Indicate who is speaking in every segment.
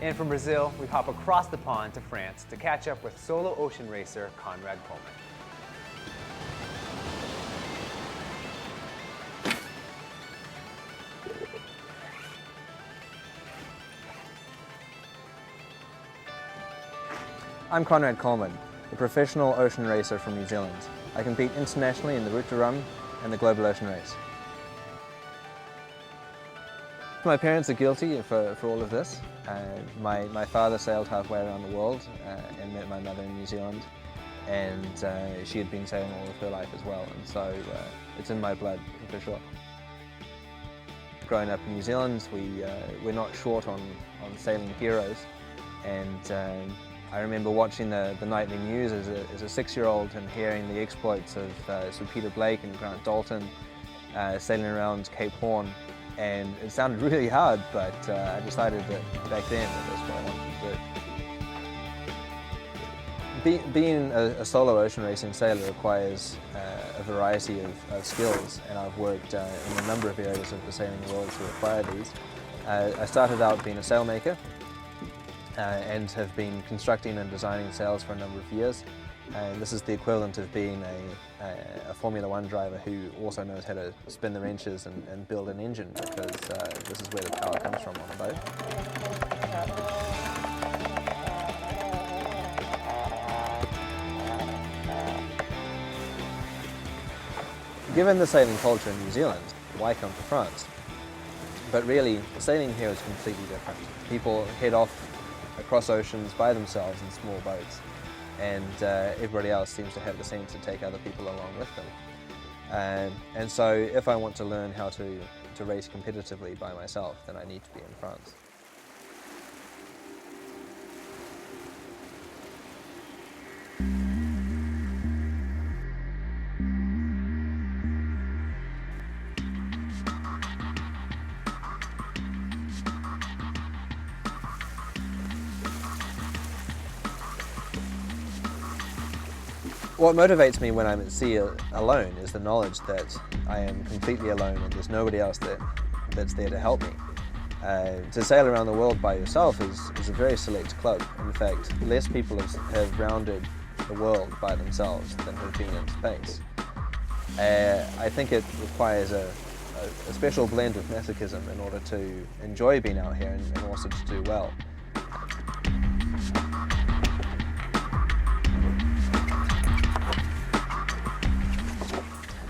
Speaker 1: And from Brazil, we hop across the pond to France to catch up with solo ocean racer Conrad Colman. I'm Conrad Colman, a professional ocean racer from New Zealand. I compete internationally in the Route du Rhum and the Global Ocean Race. My parents are guilty for all of this. My father sailed halfway around the world and met my mother in New Zealand, and she had been sailing all of her life as well, and so it's in my blood for sure. Growing up in New Zealand, we're not short on sailing heroes, and I remember watching the nightly news as a 6-year-old and hearing the exploits of Sir Peter Blake and Grant Dalton sailing around Cape Horn, and it sounded really hard, but I decided that back then that that's what I wanted to do. Being a solo ocean racing sailor requires a variety of skills, and I've worked in a number of areas of the sailing world to acquire these. I started out being a sailmaker, and have been constructing and designing sails for a number of years. And this is the equivalent of being a Formula One driver who also knows how to spin the wrenches and build an engine, because this is where the power comes from on a boat. Given the sailing culture in New Zealand, why come to France? But really, sailing here is completely different. People head off across oceans by themselves in small boats, and everybody else seems to have the sense to take other people along with them. And so if I want to learn how to race competitively by myself, then I need to be in France. What motivates me when I'm at sea alone is the knowledge that I am completely alone and there's nobody else that's there to help me. To sail around the world by yourself is a very select club. In fact, less people have rounded the world by themselves than have been in space. I think it requires a special blend of masochism in order to enjoy being out here and also to do well.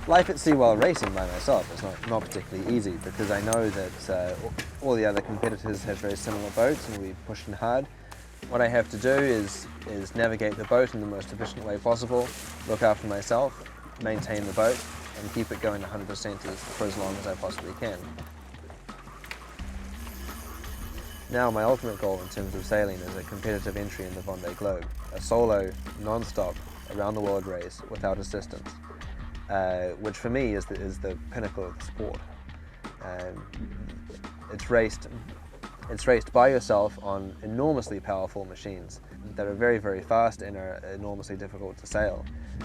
Speaker 1: Life at sea while racing by myself is not particularly easy, because I know that all the other competitors have very similar boats and we push in hard. What I have to do is navigate the boat in the most efficient way possible, look after myself, maintain the boat, and keep it going 100% for as long as I possibly can. Now my ultimate goal in terms of sailing is a competitive entry in the Vendée Globe, a solo, non-stop, around-the-world race without assistance. Which for me is the pinnacle of the sport. It's raced by yourself on enormously powerful machines that are very, very fast and are enormously difficult to sail.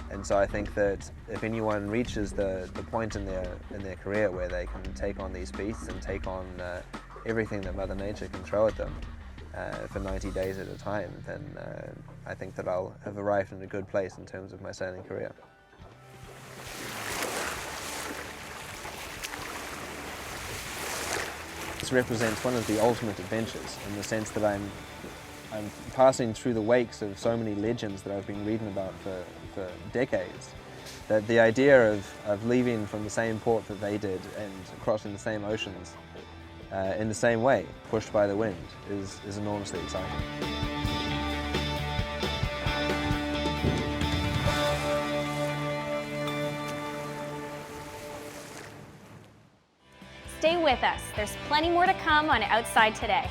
Speaker 1: And so I think that if anyone reaches the point in their career where they can take on these beasts and take on everything that Mother Nature can throw at them for 90 days at a time, then I think that I'll have arrived in a good place in terms of my sailing career. This represents one of the ultimate adventures, in the sense that I'm passing through the wakes of so many legends that I've been reading about for decades, that the idea of leaving from the same port that they did and crossing the same oceans in the same way, pushed by the wind, is enormously exciting.
Speaker 2: Stay with us. There's plenty more to come on Outside Today.